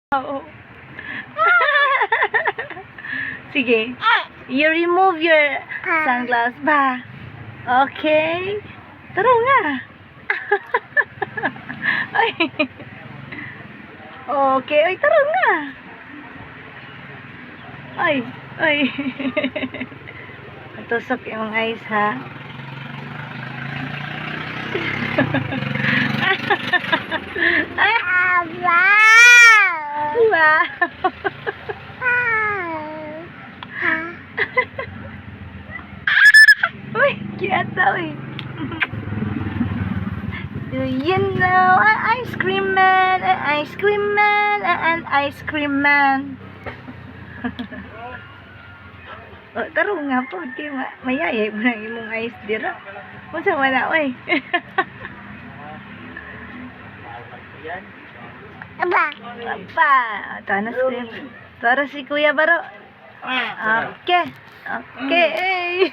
Oo. Sige. You remove your sunglass ba? Okay. Taro nga. Ay. Okay. Ay, taro nga. Ay. Ay. Tusok yung eyes, ha? Wow. Uy, cute daw eh. Do you know an ice cream man, an ice cream man, an ice cream man? Oh, taro nga po, di mayayay mo na imong ice dira. Unsa wala oy? Aba. Aba. Tanas ko yun. Tara si Kuya Baro. Okay. Okay.